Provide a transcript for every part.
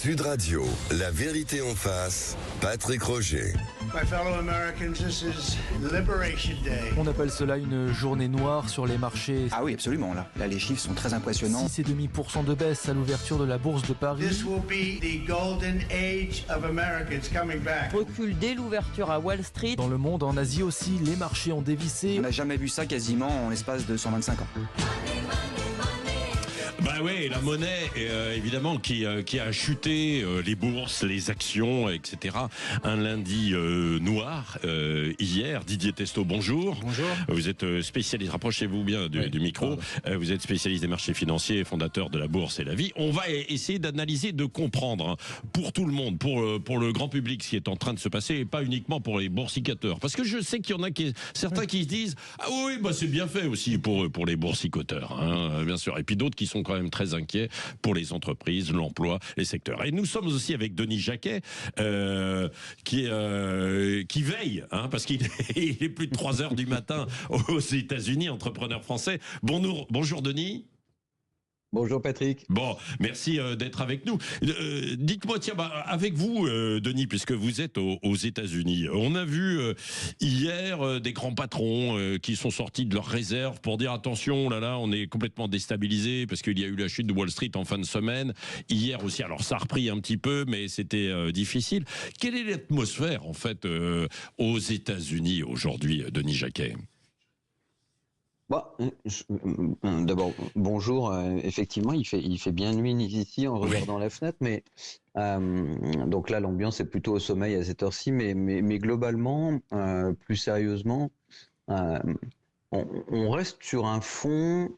Sud Radio, la vérité en face, Patrick Roger. My fellow Americans, this is Liberation Day. On appelle cela une journée noire sur les marchés. Ah oui, absolument. Là, les chiffres sont très impressionnants. 6,5% de baisse à l'ouverture de la bourse de Paris. This will be the golden age of Americans coming back. Recul dès l'ouverture à Wall Street. Dans le monde, en Asie aussi, les marchés ont dévissé. On n'a jamais vu ça quasiment en l'espace de 125 ans. Bah oui, la monnaie, évidemment, qui a chuté, les bourses, les actions, etc. Un lundi noir hier. Didier Testo, bonjour. Bonjour. Vous êtes spécialiste, rapprochez-vous bien du micro. Vous êtes spécialiste des marchés financiers, fondateur de la Bourse et la Vie. On va essayer d'analyser, de comprendre, hein, pour tout le monde, pour le grand public, ce qui est en train de se passer, et pas uniquement pour les boursicoteurs. Parce que je sais qu'il y en a certains qui se disent « Ah oui, bah c'est bien fait aussi pour les boursicoteurs, hein, bien sûr. » Et puis d'autres qui sont quand même très inquiets pour les entreprises, l'emploi, les secteurs. Et nous sommes aussi avec Denis Jacquet, qui veille, hein, parce qu'il est plus de 3 heures du matin aux États-Unis, entrepreneur français. Bonjour Denis. Bonjour Patrick. Bon, merci d'être avec nous. Dites-moi, tiens, avec vous, Denis, puisque vous êtes aux États-Unis, on a vu hier des grands patrons qui sont sortis de leurs réserves pour dire attention, là, on est complètement déstabilisé parce qu'il y a eu la chute de Wall Street en fin de semaine. Hier aussi, alors ça a repris un petit peu, mais c'était difficile. Quelle est l'atmosphère, en fait, aux États-Unis aujourd'hui, Denis Jacquet ? D'abord, bonjour. Effectivement, il fait bien nuit ici en regardant la fenêtre, mais donc là, l'ambiance est plutôt au sommeil à cette heure-ci, mais globalement, plus sérieusement, on reste sur un fond.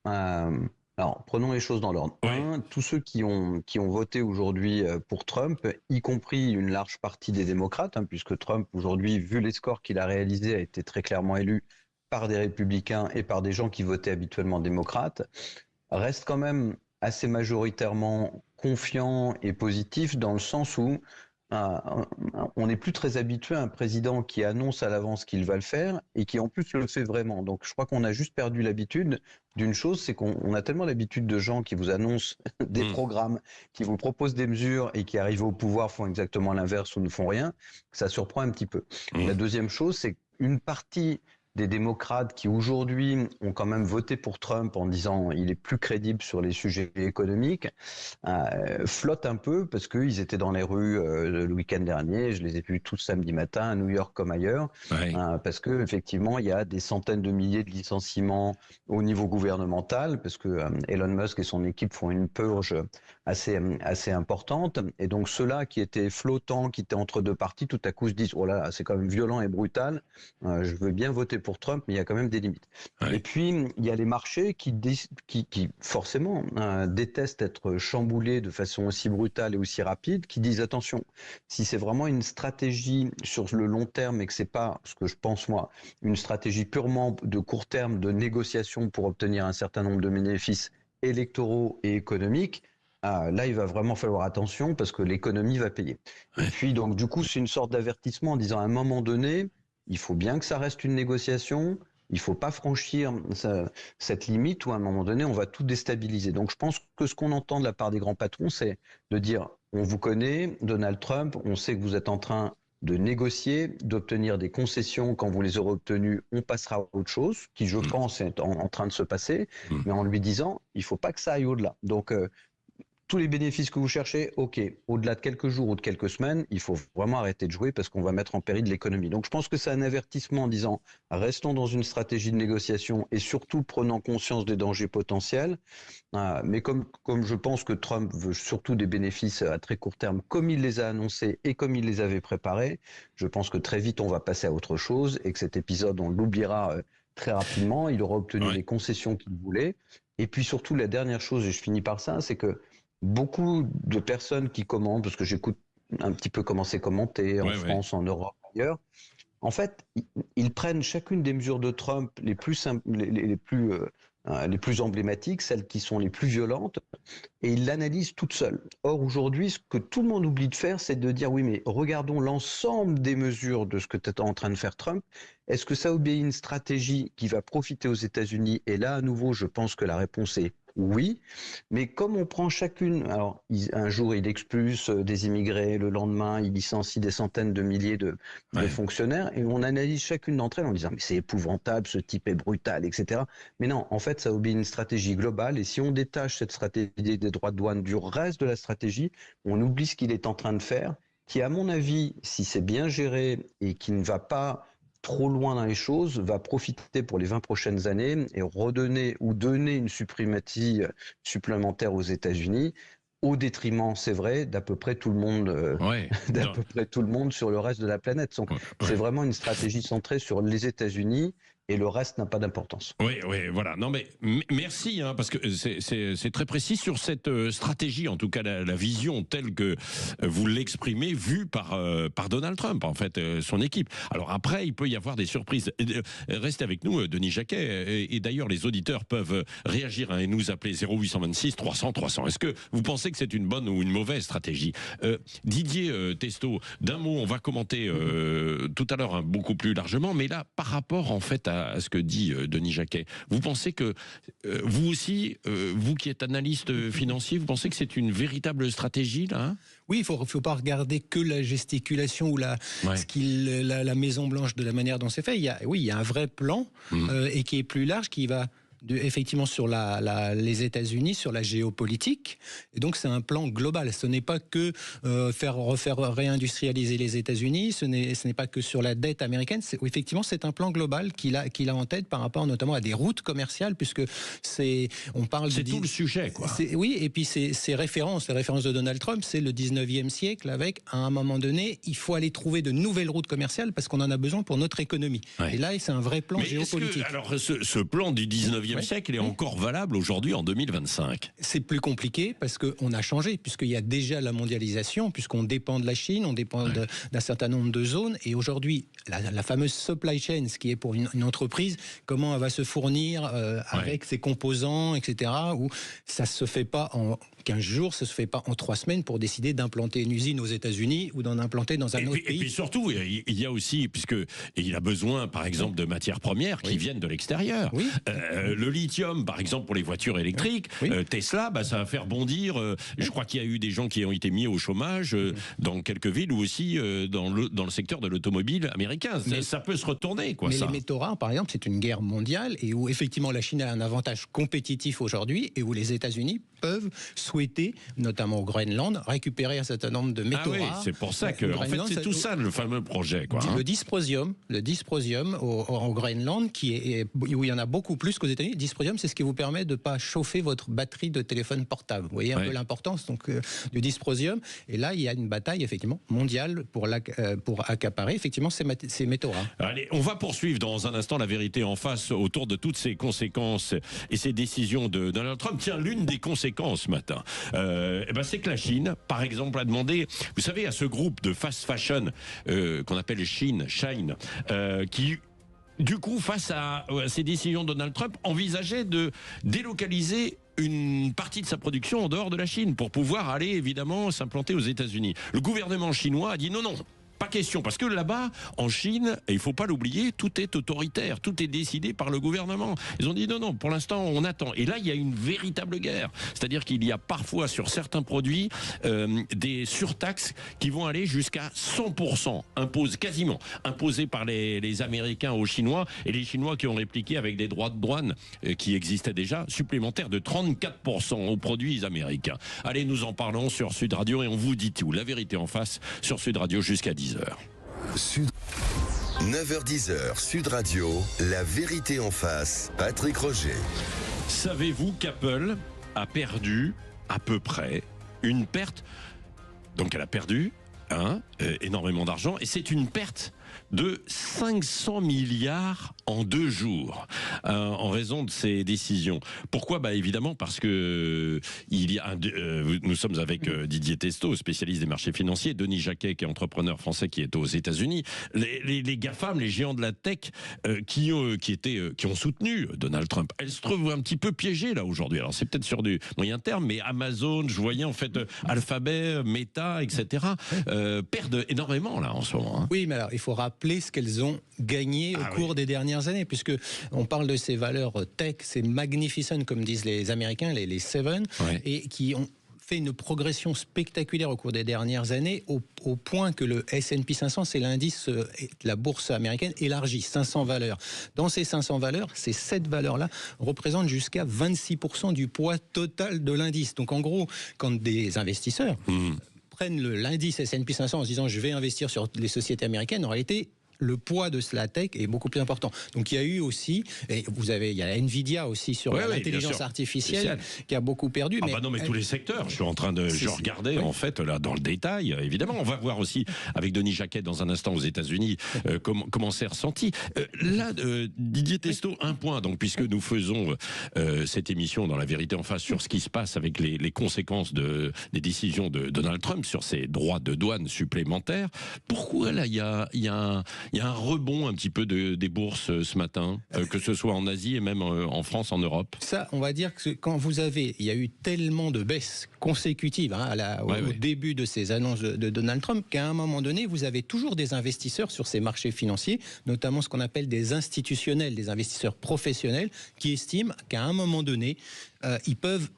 Alors, prenons les choses dans l'ordre. Un, tous ceux qui ont voté aujourd'hui pour Trump, y compris une large partie des démocrates, hein, puisque Trump aujourd'hui, vu les scores qu'il a réalisés, a été très clairement élu par des républicains et par des gens qui votaient habituellement démocrates, reste quand même assez majoritairement confiant et positif dans le sens où on n'est plus très habitué à un président qui annonce à l'avance qu'il va le faire et qui en plus le fait vraiment. Donc je crois qu'on a juste perdu l'habitude d'une chose, c'est qu'on a tellement l'habitude de gens qui vous annoncent des programmes, qui vous proposent des mesures et qui arrivent au pouvoir font exactement l'inverse ou ne font rien, que ça surprend un petit peu. La deuxième chose, c'est qu'une partie des démocrates qui aujourd'hui ont quand même voté pour Trump en disant il est plus crédible sur les sujets économiques, flottent un peu parce qu'ils étaient dans les rues le week-end dernier, je les ai vus tous samedi matin à New York comme ailleurs, parce que effectivement il y a des centaines de milliers de licenciements au niveau gouvernemental, parce que Elon Musk et son équipe font une purge assez importante, et donc ceux-là qui étaient flottants, qui étaient entre deux partis, tout à coup se disent oh là, c'est quand même violent et brutal, je veux bien voter pour Trump, mais il y a quand même des limites. Et puis, il y a les marchés qui forcément détestent être chamboulés de façon aussi brutale et aussi rapide, qui disent attention, si c'est vraiment une stratégie sur le long terme et que c'est pas, ce que je pense moi, une stratégie purement de court terme de négociation pour obtenir un certain nombre de bénéfices électoraux et économiques, là, il va vraiment falloir attention parce que l'économie va payer. Et puis, donc, du coup, c'est une sorte d'avertissement en disant à un moment donné, il faut bien que ça reste une négociation, il ne faut pas franchir cette limite où à un moment donné, on va tout déstabiliser. Donc je pense que ce qu'on entend de la part des grands patrons, c'est de dire, on vous connaît, Donald Trump, on sait que vous êtes en train de négocier, d'obtenir des concessions. Quand vous les aurez obtenues, on passera à autre chose, qui je pense est en train de se passer, mais en lui disant, il ne faut pas que ça aille au-delà. Donc tous les bénéfices que vous cherchez, ok, au-delà de quelques jours ou de quelques semaines, il faut vraiment arrêter de jouer parce qu'on va mettre en péril l'économie. Donc je pense que c'est un avertissement en disant restons dans une stratégie de négociation et surtout prenant conscience des dangers potentiels. Mais comme je pense que Trump veut surtout des bénéfices à très court terme, comme il les a annoncés et comme il les avait préparés, je pense que très vite on va passer à autre chose et que cet épisode on l'oubliera très rapidement. Il aura obtenu les concessions qu'il voulait. Et puis surtout la dernière chose, et je finis par ça, c'est que beaucoup de personnes qui commentent, parce que j'écoute un petit peu comment c'est commenté en France, en Europe, ailleurs, en fait, ils prennent chacune des mesures de Trump les plus emblématiques, celles qui sont les plus violentes, et ils l'analysent toutes seules. Or, aujourd'hui, ce que tout le monde oublie de faire, c'est de dire, oui, mais regardons l'ensemble des mesures de ce que tu es en train de faire Trump. Est-ce que ça obéit à une stratégie qui va profiter aux États-Unis? Et là, à nouveau, je pense que la réponse est Oui, mais comme on prend chacune, alors un jour il expulse des immigrés, le lendemain il licencie des centaines de milliers de fonctionnaires, et on analyse chacune d'entre elles en disant mais c'est épouvantable, ce type est brutal, etc. Mais non, en fait ça obéit à une stratégie globale, et si on détache cette stratégie des droits de douane du reste de la stratégie, on oublie ce qu'il est en train de faire, qui à mon avis, si c'est bien géré et qui ne va pas trop loin dans les choses, va profiter pour les 20 prochaines années et redonner ou donner une suprématie supplémentaire aux États-Unis, au détriment, c'est vrai, d'à peu près tout le monde, peu près tout le monde sur le reste de la planète. Donc, c'est vraiment une stratégie centrée sur les États-Unis. Et le reste n'a pas d'importance. Oui, voilà. Non, mais merci, parce que c'est très précis sur cette stratégie, en tout cas la vision telle que vous l'exprimez, vue par Donald Trump, en fait, son équipe. Alors après, il peut y avoir des surprises. Restez avec nous, Denis Jacquet, et d'ailleurs, les auditeurs peuvent réagir et nous appeler 0826 300 300. Est-ce que vous pensez que c'est une bonne ou une mauvaise stratégie? Didier Testo, d'un mot, on va commenter tout à l'heure beaucoup plus largement, mais là, par rapport, en fait, à ce que dit Denis Jacquet. Vous pensez que, vous aussi, vous qui êtes analyste financier, vous pensez que c'est une véritable stratégie, là, Oui, il faut pas regarder que la gesticulation ou la Maison-Blanche de la manière dont c'est fait. Il y a un vrai plan et qui est plus large, qui va effectivement sur les États-Unis, sur la géopolitique. Et donc c'est un plan global. Ce n'est pas que réindustrialiser les États-Unis. Ce n'est pas que sur la dette américaine. Effectivement, c'est un plan global qu'il a en tête par rapport notamment à des routes commerciales, puisque on parle. C'est tout le sujet, quoi. Oui, et puis les références de Donald Trump, c'est le 19e siècle avec, à un moment donné, il faut aller trouver de nouvelles routes commerciales parce qu'on en a besoin pour notre économie. Et là, c'est un vrai plan géopolitique. Alors, ce plan du 19e siècle est encore valable aujourd'hui en 2025. C'est plus compliqué parce qu'on a changé, puisqu'il y a déjà la mondialisation, puisqu'on dépend de la Chine, on dépend d'un certain nombre de zones, et aujourd'hui, la fameuse supply chain, ce qui est pour une entreprise, comment elle va se fournir avec ses composants, etc., où ça se fait pas en 15 jours, ça se fait pas en 3 semaines pour décider d'implanter une usine aux États-Unis ou d'en implanter dans un autre pays. Et puis surtout, il y a aussi, il a besoin, par exemple, de matières premières qui viennent de l'extérieur. Le lithium, par exemple, pour les voitures électriques, Tesla, ça va faire bondir. Je crois qu'il y a eu des gens qui ont été mis au chômage dans quelques villes, ou aussi dans le secteur de l'automobile américain. Ça peut se retourner, quoi. Mais les métaux rares, par exemple, c'est une guerre mondiale, et où effectivement la Chine a un avantage compétitif aujourd'hui, et où les États-Unis peuvent souhaiter, notamment au Groenland, récupérer un certain nombre de métaux rares. C'est pour ça que, en fait, c'est tout ça le fameux projet, quoi. Le dysprosium au Groenland, où il y en a beaucoup plus qu'aux États-Unis. Le dysprosium, c'est ce qui vous permet de ne pas chauffer votre batterie de téléphone portable. Vous voyez un peu l'importance du dysprosium. Et là, il y a une bataille effectivement mondiale pour accaparer effectivement ces métaux rares. Allez, on va poursuivre dans un instant la vérité en face autour de toutes ces conséquences et ces décisions de Donald Trump. Tiens, l'une des conséquences ce matin, c'est que la Chine, par exemple, a demandé, vous savez, à ce groupe de fast fashion qu'on appelle Shine, qui, du coup, face à ces décisions de Donald Trump, envisageait de délocaliser une partie de sa production en dehors de la Chine pour pouvoir aller, évidemment, s'implanter aux États-Unis. Le gouvernement chinois a dit non. Pas question, parce que là-bas, en Chine, et il ne faut pas l'oublier, tout est autoritaire, tout est décidé par le gouvernement. Ils ont dit non, pour l'instant, on attend. Et là, il y a une véritable guerre. C'est-à-dire qu'il y a parfois, sur certains produits, des surtaxes qui vont aller jusqu'à 100%, imposés par les Américains aux Chinois, et les Chinois qui ont répliqué avec des droits de douane qui existaient déjà, supplémentaires de 34% aux produits américains. Allez, nous en parlons sur Sud Radio et on vous dit tout. La vérité en face sur Sud Radio jusqu'à 10h. 9h-10h, Sud Radio, la vérité en face, Patrick Roger. Savez-vous qu'Apple a perdu à peu près une perte? Donc elle a perdu énormément d'argent, et c'est une perte de 500 milliards en 2 jours en raison de ces décisions. Pourquoi ? Évidemment parce que nous sommes avec Didier Testo, spécialiste des marchés financiers, Denis Jacquet, qui est entrepreneur français qui est aux États-Unis, les GAFAM, les géants de la tech qui ont soutenu Donald Trump. Elles se trouvent un petit peu piégées là aujourd'hui. Alors c'est peut-être sur du moyen terme, mais Amazon, je voyais en fait Alphabet, Meta, etc. Perdent énormément là en ce moment. Oui, mais alors il faut rappeler rappeler ce qu'elles ont gagné au cours des dernières années, puisque on parle de ces valeurs tech, c'est magnificent comme disent les Américains, les Seven, et qui ont fait une progression spectaculaire au cours des dernières années, au point que le S&P 500, c'est l'indice de la bourse américaine élargie, 500 valeurs. Dans ces 500 valeurs, ces 7 valeurs-là représentent jusqu'à 26% du poids total de l'indice. Donc en gros, quand des investisseurs prennent l'indice S&P 500 en se disant je vais investir sur les sociétés américaines, en réalité, le poids de la tech est beaucoup plus important. Donc il y a eu aussi, et il y a Nvidia aussi sur l'intelligence artificielle qui a beaucoup perdu. Ah mais tous les secteurs. Je suis en train de regarder en fait là dans le détail. Évidemment, on va voir aussi avec Denis Jacquet dans un instant aux États-Unis comment c'est ressenti. Là, Didier Testo, un point. Donc puisque nous faisons cette émission dans La Vérité en face sur ce qui se passe avec les conséquences des décisions de Donald Trump sur ses droits de douane supplémentaires, pourquoi là il y a un rebond un petit peu des bourses ce matin, que ce soit en Asie et même en France, en Europe? Ça, on va dire que quand il y a eu tellement de baisses consécutives au début de ces annonces de Donald Trump, qu'à un moment donné, vous avez toujours des investisseurs sur ces marchés financiers, notamment ce qu'on appelle des institutionnels, des investisseurs professionnels, qui estiment qu'à un moment donné, ils peuvent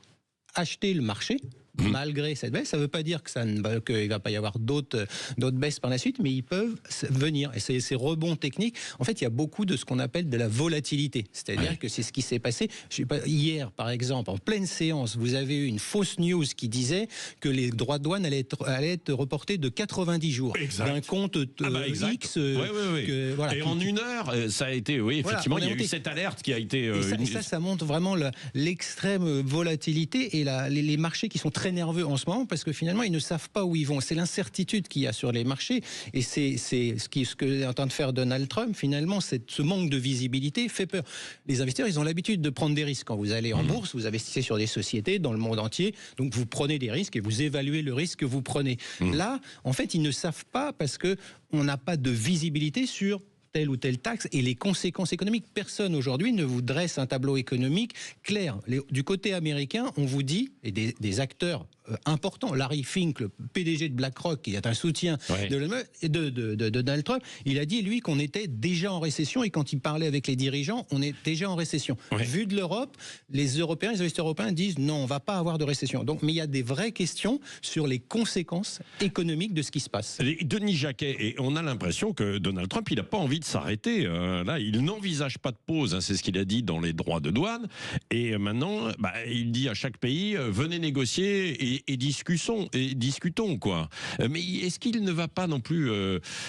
acheter le marché malgré cette baisse. Ça ne veut pas dire qu'il ne va pas y avoir d'autres baisses par la suite, mais ils peuvent venir. Et ces rebonds techniques, en fait, il y a beaucoup de ce qu'on appelle de la volatilité. C'est-à-dire que c'est ce qui s'est passé. Je sais pas, hier, par exemple, en pleine séance, vous avez eu une fausse news qui disait que les droits de douane allaient être reportés de 90 jours d'un compte X. Voilà, et en une heure, ça a été, effectivement, il y a eu cette alerte qui a été... et ça montre vraiment l'extrême volatilité et les marchés qui sont très nerveux en ce moment parce que finalement ils ne savent pas où ils vont. C'est l'incertitude qu'il y a sur les marchés et c'est ce que est en train de faire Donald Trump. Finalement, ce manque de visibilité fait peur. Les investisseurs, ils ont l'habitude de prendre des risques. Quand vous allez en bourse, vous investissez sur des sociétés dans le monde entier, donc vous prenez des risques et vous évaluez le risque que vous prenez. Là, en fait, ils ne savent pas parce que on n'a pas de visibilité sur telle ou telle taxe et les conséquences économiques. Personne aujourd'hui ne vous dresse un tableau économique clair. Du côté américain, on vous dit, et des acteurs importants, Larry Fink, le PDG de BlackRock, qui est un soutien de Donald Trump, il a dit, lui, qu'on était déjà en récession et quand il parlait avec les dirigeants, on est déjà en récession. Vu de l'Europe, les investisseurs européens disent non, on ne va pas avoir de récession. Donc, mais il y a des vraies questions sur les conséquences économiques de ce qui se passe. Denis Jacquet, et on a l'impression que Donald Trump, il n'a pas envie de s'arrêter. Là, il n'envisage pas de pause, c'est ce qu'il a dit dans les droits de douane. Et maintenant, il dit à chaque pays, venez négocier et discutons, quoi. Mais est-ce qu'il ne va pas non plus,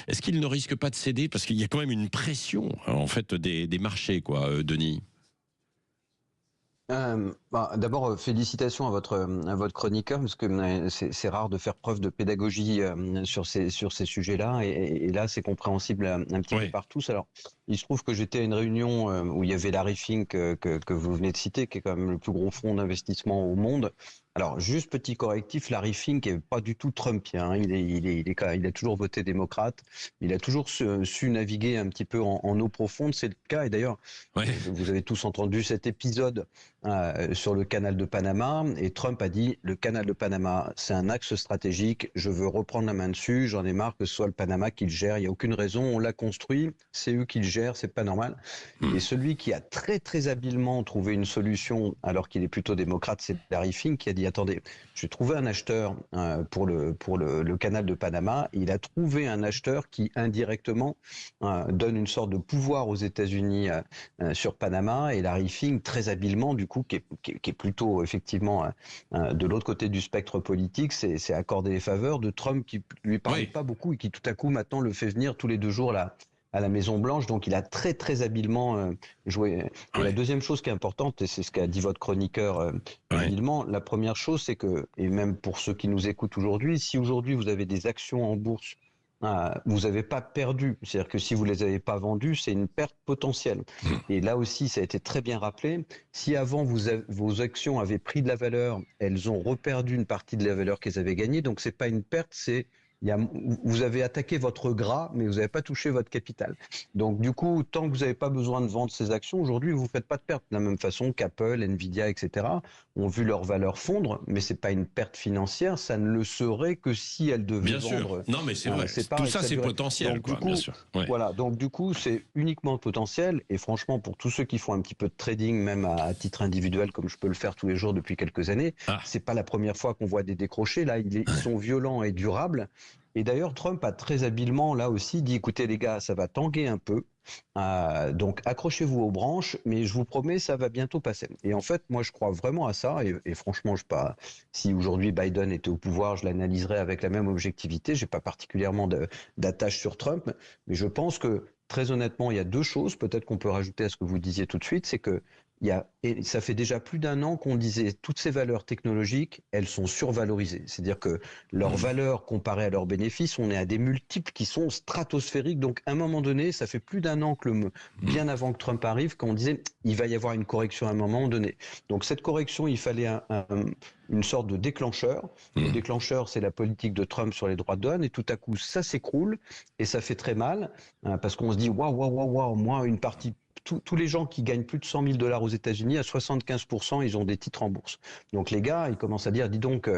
est-ce qu'il ne risque pas de céder parce qu'il y a quand même une pression en fait des marchés, quoi, Denis? D'abord, félicitations à votre chroniqueur, parce que c'est rare de faire preuve de pédagogie sur ces sujets-là, et là, c'est compréhensible un petit peu par tous. Alors, il se trouve que j'étais à une réunion où il y avait Larry Fink, que vous venez de citer, qui est quand même le plus gros fonds d'investissement au monde. Alors, juste petit correctif, Larry Fink n'est pas du tout trumpien. Il a toujours voté démocrate. Il a toujours su naviguer un petit peu en eau profonde. C'est le cas. Et d'ailleurs, vous avez tous entendu cet épisode sur le canal de Panama. Et Trump a dit, le canal de Panama, c'est un axe stratégique. Je veux reprendre la main dessus. J'en ai marre que ce soit le Panama qui le gère. Il n'y a aucune raison. On l'a construit. C'est eux qui le gèrent. C'est pas normal. Et celui qui a très, très habilement trouvé une solution, alors qu'il est plutôt démocrate, c'est Larry Fink qui a dit, attendez, je vais trouver un acheteur pour le canal de Panama. Il a trouvé un acheteur qui indirectement donne une sorte de pouvoir aux États-Unis sur Panama. Et Larry Fink, très habilement, du coup, qui est plutôt effectivement de l'autre côté du spectre politique, c'est accorder les faveurs de Trump qui lui parlait pas beaucoup et qui tout à coup maintenant le fait venir tous les 2 jours là à la Maison Blanche. Donc il a très très habilement joué. Et la deuxième chose qui est importante, et c'est ce qu'a dit votre chroniqueur habilement, la première chose, c'est que, et même pour ceux qui nous écoutent aujourd'hui, si aujourd'hui vous avez des actions en bourse, vous n'avez pas perdu. C'est-à-dire que si vous ne les avez pas vendues, c'est une perte potentielle. Et là aussi, ça a été très bien rappelé. Si avant vos actions avaient pris de la valeur, elles ont reperdu une partie de la valeur qu'elles avaient gagnée. Donc c'est pas une perte, c'est vous avez attaqué votre gras, mais vous n'avez pas touché votre capital. Donc du coup, tant que vous n'avez pas besoin de vendre ces actions, aujourd'hui, vous ne faites pas de perte. De la même façon qu'Apple, Nvidia, etc. ont vu leur valeur fondre, mais c'est pas une perte financière, ça ne le serait que si elles devaient Bien vendre. sûr. Non, mais c'est vrai. Tout ça, c'est potentiel, donc, quoi, du coup, bien sûr. Ouais. Voilà, donc du coup, c'est uniquement potentiel. Et franchement, pour tous ceux qui font un petit peu de trading, même à titre individuel, comme je peux le faire tous les jours depuis quelques années, c'est pas la première fois qu'on voit des décrochés. Là, ils sont violents et durables. Et d'ailleurs, Trump a très habilement, là aussi, dit, écoutez les gars, ça va tanguer un peu. Donc accrochez-vous aux branches, mais je vous promets, ça va bientôt passer. Et en fait, moi, je crois vraiment à ça. Et franchement, si aujourd'hui Biden était au pouvoir, je l'analyserais avec la même objectivité. J'ai pas particulièrement d'attache sur Trump, mais je pense que, très honnêtement, il y a deux choses, peut-être qu'on peut rajouter à ce que vous disiez tout de suite, c'est que et ça fait déjà plus d'un an qu'on disait toutes ces valeurs technologiques, elles sont survalorisées. C'est-à-dire que leurs valeurs comparées à leurs bénéfices, on est à des multiples qui sont stratosphériques. Donc à un moment donné, ça fait plus d'un an bien avant que Trump arrive, qu'on disait il va y avoir une correction à un moment donné. Donc cette correction, il fallait une sorte de déclencheur. Le déclencheur, c'est la politique de Trump sur les droits de douane, et tout à coup, ça s'écroule et ça fait très mal parce qu'on se dit waouh, moi, une partie. Tous les gens qui gagnent plus de 100 000 $ aux États-Unis, à 75%, ils ont des titres en bourse. Donc les gars, ils commencent à dire, dis donc,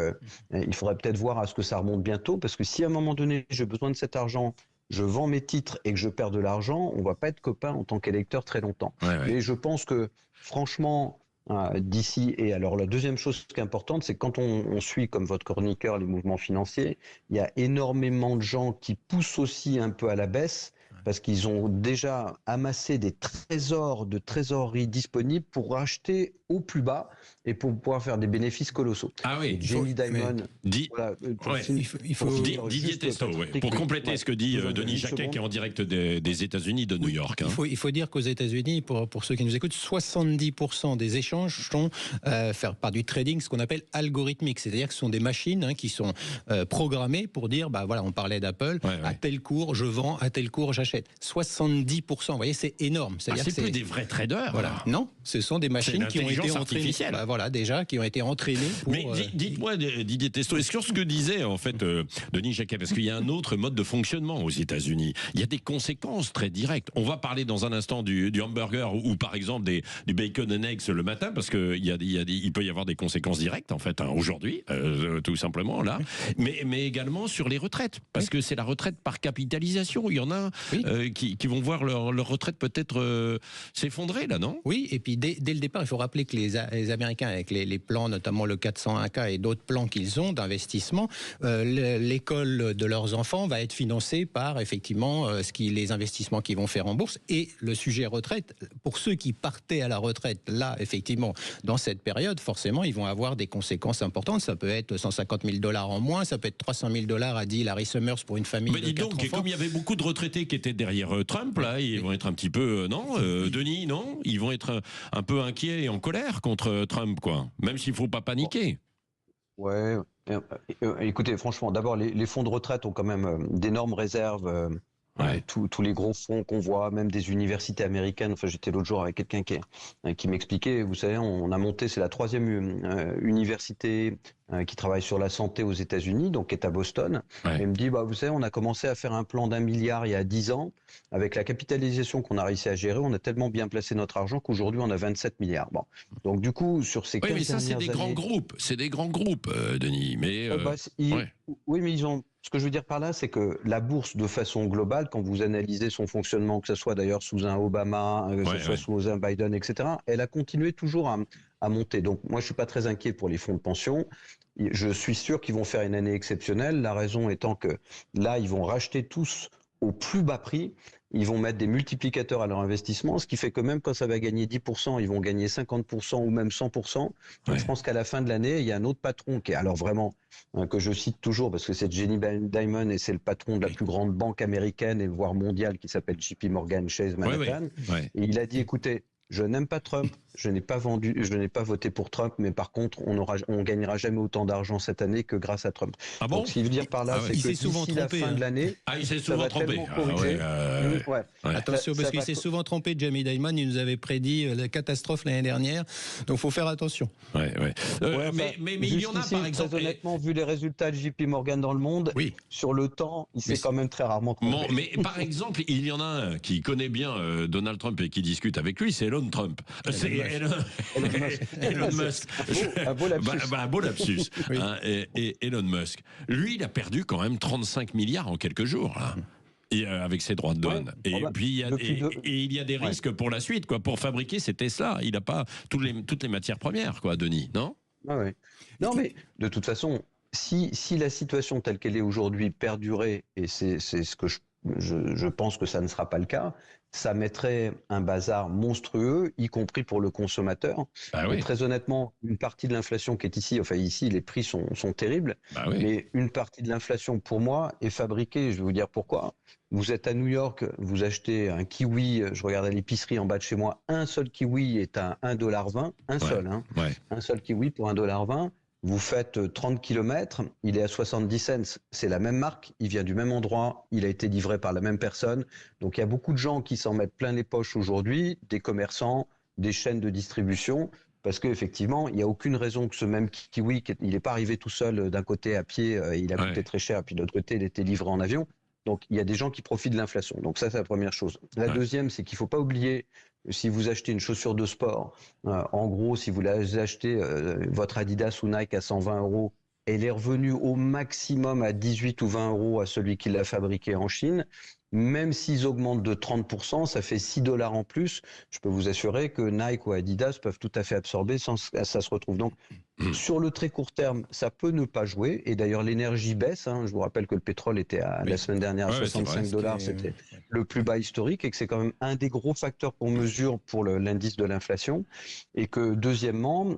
il faudrait peut-être voir à ce que ça remonte bientôt, parce que si à un moment donné, j'ai besoin de cet argent, je vends mes titres et que je perds de l'argent, on va pas être copains en tant qu'électeur très longtemps. Mais je pense que, franchement, d'ici, et alors la deuxième chose qui est importante, c'est que quand on suit, comme votre chroniqueur, les mouvements financiers, il y a énormément de gens qui poussent aussi un peu à la baisse, parce qu'ils ont déjà amassé des trésors de trésorerie disponibles pour racheter au plus bas et pour pouvoir faire des bénéfices colossaux. Ah oui, Jamie Dimon. Voilà, Didier Testo, pour compléter ce que dit Denis Jacquet, qui est en direct des États-Unis, de New York. Il faut dire qu'aux États-Unis, pour ceux qui nous écoutent, 70% des échanges sont faits par du trading, ce qu'on appelle algorithmique. C'est-à-dire que ce sont des machines qui sont programmées pour dire, voilà, on parlait d'Apple, à tel cours, je vends, à tel cours, j'achète. 70%, vous voyez, c'est énorme. C'est plus des vrais traders. Voilà. Non, ce sont des machines qui ont été entraînées. Qui ont été entraînées pour... Mais dites-moi, Didier Testo, est-ce que ce que disait en fait Denis Jacquet, parce qu'il y a un autre mode de fonctionnement aux États-Unis, il y a des conséquences très directes. On va parler dans un instant du hamburger ou par exemple du bacon and eggs le matin, parce qu'il peut y avoir des conséquences directes en fait aujourd'hui, tout simplement là, mais également sur les retraites, parce que c'est la retraite par capitalisation. Il y en a qui vont voir leur retraite peut-être s'effondrer là, non? Oui, et puis dès le départ, il faut rappeler que les Américains, avec les plans, notamment le 401K et d'autres plans qu'ils ont d'investissement, l'école de leurs enfants va être financée par effectivement les investissements qu'ils vont faire en bourse. Et le sujet retraite, pour ceux qui partaient à la retraite, là, effectivement, dans cette période, forcément, ils vont avoir des conséquences importantes. Ça peut être 150 000 $ en moins, ça peut être 300 000 $, a dit Larry Summers, pour une famille de 4 enfants. Et comme il y avait beaucoup de retraités qui étaient derrière Trump, là, ils vont être un petit peu, Denis, non? Ils vont être un peu inquiets et en colère contre Trump, quoi. Même s'il ne faut pas paniquer. Ouais. Écoutez, franchement, d'abord, les fonds de retraite ont quand même d'énormes réserves. Tous les gros fonds qu'on voit, même des universités américaines. Enfin, j'étais l'autre jour avec quelqu'un qui m'expliquait, vous savez, on a monté, c'est la 3e université qui travaille sur la santé aux États-Unis, donc qui est à Boston. Et il me dit, vous savez, on a commencé à faire un plan d'1 milliard il y a 10 ans. Avec la capitalisation qu'on a réussi à gérer, on a tellement bien placé notre argent qu'aujourd'hui, on a 27 milliards. Bon. Donc, du coup, sur ces 15 mais ça, c'est des grands groupes. C'est des grands groupes, Denis. Mais, oui, mais ils ont... Ce que je veux dire par là, c'est que la bourse, de façon globale, quand vous analysez son fonctionnement, que ce soit d'ailleurs sous un Obama, que ce soit sous un Biden, etc., elle a continué toujours à monter. Donc, moi, je suis pas très inquiet pour les fonds de pension. Je suis sûr qu'ils vont faire une année exceptionnelle. La raison étant que là, ils vont racheter tous au plus bas prix. Ils vont mettre des multiplicateurs à leur investissement, ce qui fait que même quand ça va gagner 10%, ils vont gagner 50% ou même 100%. Donc je pense qu'à la fin de l'année, il y a un autre patron qui est, alors vraiment, que je cite toujours parce que c'est Jamie Dimon et c'est le patron de la plus grande banque américaine et voire mondiale qui s'appelle JP Morgan Chase Manhattan. Et il a dit, écoutez, je n'aime pas Trump, je n'ai pas voté pour Trump, mais par contre, on gagnera jamais autant d'argent cette année que grâce à Trump. Ah bon? Donc, ce qui veut dire par là, c'est que d'ici la fin de l'année, il s'est ça souvent va trompé. tellement corriger. Attention, parce qu'il s'est souvent trompé. Jamie Dimon, il nous avait prédit la catastrophe l'année dernière. Donc, il faut faire attention. Mais il y en a, par exemple. Très honnêtement, vu les résultats de JP Morgan dans le monde, sur le temps, il s'est quand même très rarement trompé. Mais par exemple, il y en a un qui connaît bien Donald Trump et qui discute avec lui, c'est Elon Trump. C'est Elon Musk. Un beau lapsus. Un beau lapsus. Et Elon Musk. Lui, il a perdu quand même 35 milliards en quelques jours, là. Et avec ses droits de douane. Puis il y a des risques pour la suite, quoi. Pour fabriquer ces Tesla, il n'a pas toutes les matières premières, quoi, Denis, non? Non, mais de toute façon, si la situation telle qu'elle est aujourd'hui perdurait, et c'est ce que je pense que ça ne sera pas le cas, ça mettrait un bazar monstrueux, y compris pour le consommateur. Très honnêtement, une partie de l'inflation qui est ici, ici les prix sont terribles, mais une partie de l'inflation pour moi est fabriquée, je vais vous dire pourquoi. Vous êtes à New York, vous achetez un kiwi, je regarde à l'épicerie en bas de chez moi, un seul kiwi est à 1,20 $, un seul kiwi pour 1,20 $. Vous faites 30 km, il est à 70 cents. C'est la même marque, il vient du même endroit, il a été livré par la même personne. Donc il y a beaucoup de gens qui s'en mettent plein les poches aujourd'hui, des commerçants, des chaînes de distribution, parce qu'effectivement, il n'y a aucune raison que ce même kiwi, il n'est pas arrivé tout seul d'un côté à pied, il a coûté très cher, puis de l'autre côté, il était livré en avion. Donc il y a des gens qui profitent de l'inflation. Donc ça, c'est la première chose. La deuxième, c'est qu'il ne faut pas oublier, si vous achetez une chaussure de sport, en gros, si vous achetez votre Adidas ou Nike à 120 €, elle est revenue au maximum à 18 ou 20 € à celui qui l'a fabriqué en Chine. Même s'ils augmentent de 30%, ça fait 6 $ en plus. Je peux vous assurer que Nike ou Adidas peuvent tout à fait absorber sans que ça se retrouve. Donc, sur le très court terme, ça peut ne pas jouer. Et d'ailleurs, l'énergie baisse. Je vous rappelle que le pétrole était la semaine dernière à 65 $. C'était le plus bas historique et que c'est quand même un des gros facteurs qu'on mesure pour l'indice de l'inflation. Et que deuxièmement,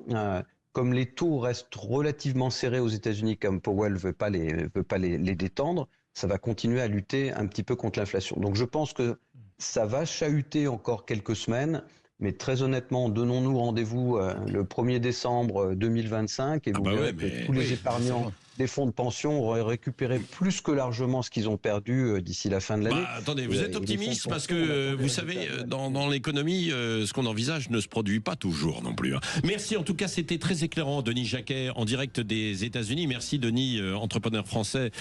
comme les taux restent relativement serrés aux États-Unis, comme Powell veut pas les détendre, ça va continuer à lutter un petit peu contre l'inflation. Donc je pense que ça va chahuter encore quelques semaines, mais très honnêtement, donnons-nous rendez-vous le 1er décembre 2025 et vous verrez que tous les épargnants des fonds de pension auraient récupéré plus que largement ce qu'ils ont perdu d'ici la fin de l'année. Attendez, vous êtes optimiste parce que vous savez, dans l'économie, ce qu'on envisage ne se produit pas toujours non plus. Merci, en tout cas, c'était très éclairant, Denis Jacquet, en direct des États-Unis. Merci, Denis, entrepreneur français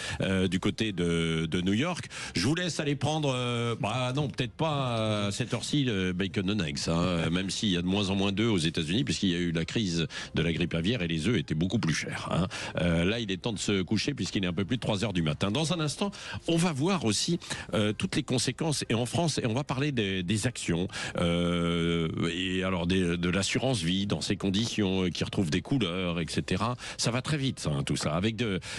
du côté de New York. Je vous laisse aller prendre, non, peut-être pas à cette heure-ci, le bacon and eggs, même s'il y a de moins en moins d'œufs aux États-Unis, puisqu'il y a eu la crise de la grippe aviaire et les œufs étaient beaucoup plus chers. Là, il est temps de se coucher puisqu'il est un peu plus de 3 heures du matin. Dans un instant, on va voir aussi toutes les conséquences et en France, et on va parler des actions et alors de l'assurance vie dans ces conditions qui retrouvent des couleurs, etc. Ça va très vite, tout ça. Avec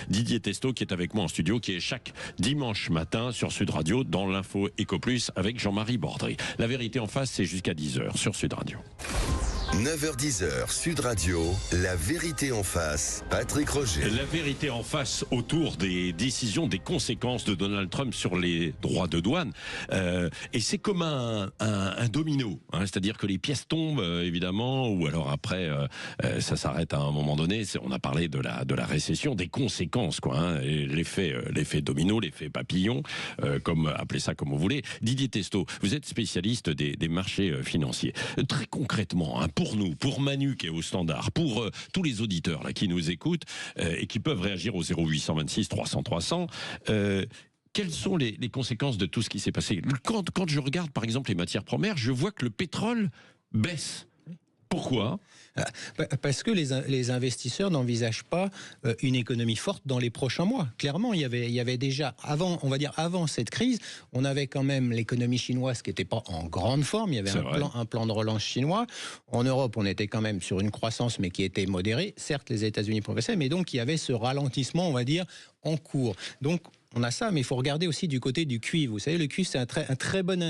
Didier Testo qui est avec moi en studio, qui est chaque dimanche matin sur Sud Radio dans l'info Éco Plus avec Jean-Marie Bordry. La vérité en face, c'est jusqu'à 10h sur Sud Radio. 9h-10h, Sud Radio, la vérité en face, Patrick Roger. La vérité en face autour des décisions, des conséquences de Donald Trump sur les droits de douane. Et c'est comme un domino, c'est-à-dire que les pièces tombent, évidemment, ou alors après, ça s'arrête à un moment donné. On a parlé de la récession, des conséquences, et l'effet domino, l'effet papillon, appelez ça comme vous voulez. Didier Testo, vous êtes spécialiste des marchés financiers. Très concrètement, pour nous, pour Manu qui est au standard, pour tous les auditeurs là qui nous écoutent et qui peuvent réagir au 0826 300 300, quelles sont les conséquences de tout ce qui s'est passé? Quand je regarde par exemple les matières premières, je vois que le pétrole baisse. Pourquoi ? Parce que les investisseurs n'envisagent pas une économie forte dans les prochains mois. Clairement, il y avait déjà, avant cette crise, on avait quand même l'économie chinoise qui n'était pas en grande forme. Il y avait un plan de relance chinois. En Europe, on était quand même sur une croissance, mais qui était modérée. Certes, les États-Unis progressaient, mais donc il y avait ce ralentissement, on va dire, en cours. Donc, on a ça, mais il faut regarder aussi du côté du cuivre. Vous savez, le cuivre, c'est une très bonne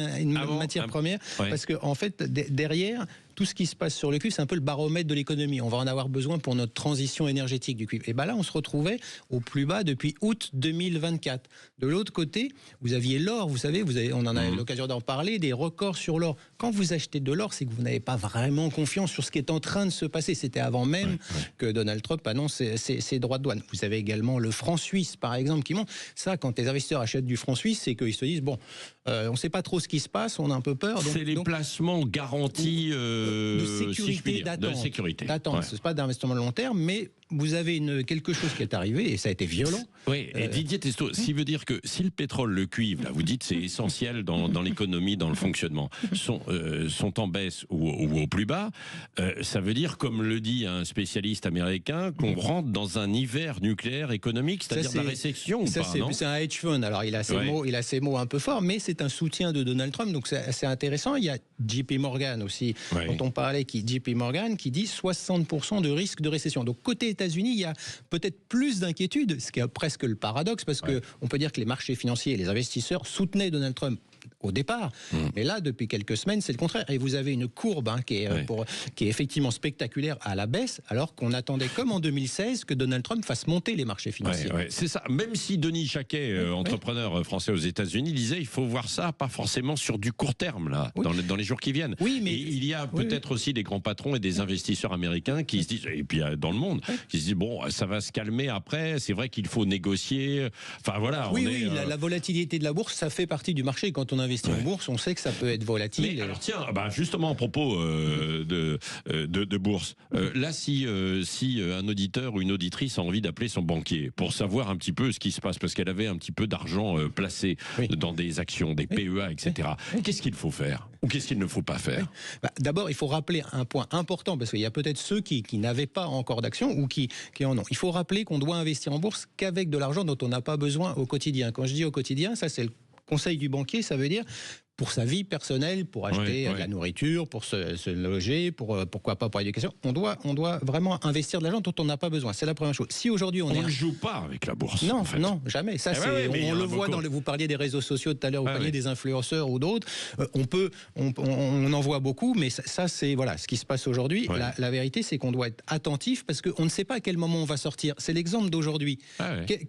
matière première, parce que en fait, derrière, tout ce qui se passe sur le cuivre, c'est un peu le baromètre de l'économie. On va en avoir besoin pour notre transition énergétique du cuivre. Et là, on se retrouvait au plus bas depuis août 2024. De l'autre côté, vous aviez l'or, vous savez, on en a eu l'occasion d'en parler, des records sur l'or. Quand vous achetez de l'or, c'est que vous n'avez pas vraiment confiance sur ce qui est en train de se passer. C'était avant même que Donald Trump annonce ses droits de douane. Vous avez également le franc suisse, par exemple, qui monte. Ça, quand les investisseurs achètent du franc suisse, c'est qu'ils se disent, bon, on ne sait pas trop ce qui se passe, on a un peu peur. C'est les placements garantis de sécurité, si d'attente. Ouais. Ce n'est pas d'investissement long terme, mais vous avez quelque chose qui est arrivé et ça a été violent. Oui, et Didier Testot, ce qui veut dire que si le pétrole, le cuivre, là, vous dites c'est essentiel dans l'économie, dans le fonctionnement, sont en baisse ou au plus bas, ça veut dire, comme le dit un spécialiste américain, qu'on rentre dans un hiver nucléaire économique, c'est-à-dire la récession ou pas, non ? C'est un hedge fund, alors il a ses mots un peu forts, mais c'est un soutien de Donald Trump, donc c'est intéressant. Il y a JP Morgan aussi, dont on parlait, JP Morgan, qui dit 60% de risque de récession. Donc côté États-Unis, il y a peut-être plus d'inquiétude, ce qui est presque le paradoxe, parce que on peut dire que les marchés financiers et les investisseurs soutenaient Donald Trump au départ. Mais là, depuis quelques semaines, c'est le contraire. Et vous avez une courbe qui est effectivement spectaculaire à la baisse, alors qu'on attendait, comme en 2016, que Donald Trump fasse monter les marchés financiers. C'est ça. Même si Denis Jacquet, entrepreneur français aux États-Unis, disait il faut voir ça pas forcément sur du court terme, là, dans les jours qui viennent. Oui, mais et il y a peut-être aussi des grands patrons et des investisseurs américains qui se disent, et puis dans le monde, qui se disent bon, ça va se calmer après. C'est vrai qu'il faut négocier. Enfin voilà. La volatilité de la bourse, ça fait partie du marché. Quand on investit en bourse, on sait que ça peut être volatile. Mais alors tiens, justement à propos de bourse, là si un auditeur ou une auditrice a envie d'appeler son banquier pour savoir un petit peu ce qui se passe, parce qu'elle avait un petit peu d'argent placé dans des actions, des PEA, etc. Qu'est-ce qu'il faut faire ou qu'est-ce qu'il ne faut pas faire? D'abord, il faut rappeler un point important, parce qu'il y a peut-être ceux qui n'avaient pas encore d'actions ou qui en ont. Il faut rappeler qu'on doit investir en bourse qu'avec de l'argent dont on n'a pas besoin au quotidien. Quand je dis au quotidien, ça c'est le conseil du banquier, ça veut dire pour sa vie personnelle, pour acheter de la nourriture, pour se loger, pourquoi pas pour l'éducation. On doit vraiment investir de l'argent dont on n'a pas besoin. C'est la première chose. Si aujourd'hui on ne joue pas avec la bourse. Non, en fait. non, jamais. Ça, on le voit vous parliez des réseaux sociaux tout à l'heure, vous parliez des influenceurs ou d'autres. On en voit beaucoup, mais ça c'est ce qui se passe aujourd'hui. La vérité, c'est qu'on doit être attentif parce qu'on ne sait pas à quel moment on va sortir. C'est l'exemple d'aujourd'hui.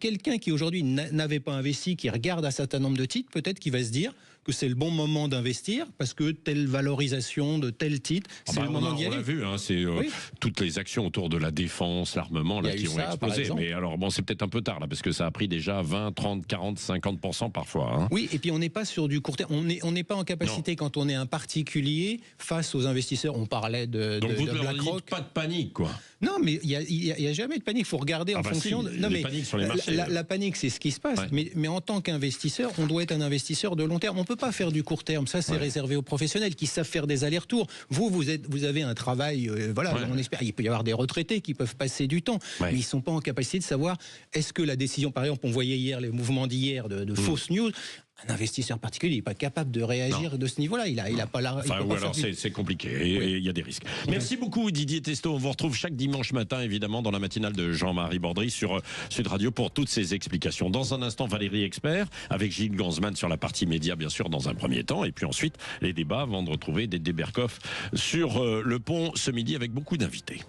Quelqu'un qui aujourd'hui n'avait pas investi, qui regarde un certain nombre de titres, peut-être qu'il va se dire que c'est le bon moment d'investir parce que telle valorisation de tel titre, c'est le moment d'y aller. On l'a vu, c'est toutes les actions autour de la défense, l'armement qui ont explosé. Mais alors c'est peut-être un peu tard là parce que ça a pris déjà 20, 30, 40, 50% parfois. Oui, et puis on n'est pas sur du court terme. On n'est pas en capacité quand on est un particulier face aux investisseurs. On parlait de vous ne BlackRock. dites pas de panique, quoi. Non, mais il y a jamais de panique. Il faut regarder en fonction. La panique, c'est ce qui se passe. Mais en tant qu'investisseur, on doit être un investisseur de long terme. On peut pas faire du court terme. Ça, c'est réservé aux professionnels qui savent faire des allers-retours. Vous avez un travail. On espère. Il peut y avoir des retraités qui peuvent passer du temps, mais ils sont pas en capacité de savoir est-ce que la décision, par exemple, on voyait hier les mouvements d'hier de fausses news. Un investisseur particulier n'est pas capable de réagir de ce niveau-là. Il a pas la. Ou alors c'est compliqué et il y a des risques. Merci beaucoup Didier Testot. On vous retrouve chaque dimanche matin, évidemment, dans la matinale de Jean-Marie Bordry sur Sud Radio pour toutes ces explications. Dans un instant, Valérie Expert avec Gilles Gansman sur la partie média, bien sûr, dans un premier temps. Et puis ensuite, les débats avant de retrouver Dédé Berkoff sur le pont ce midi avec beaucoup d'invités.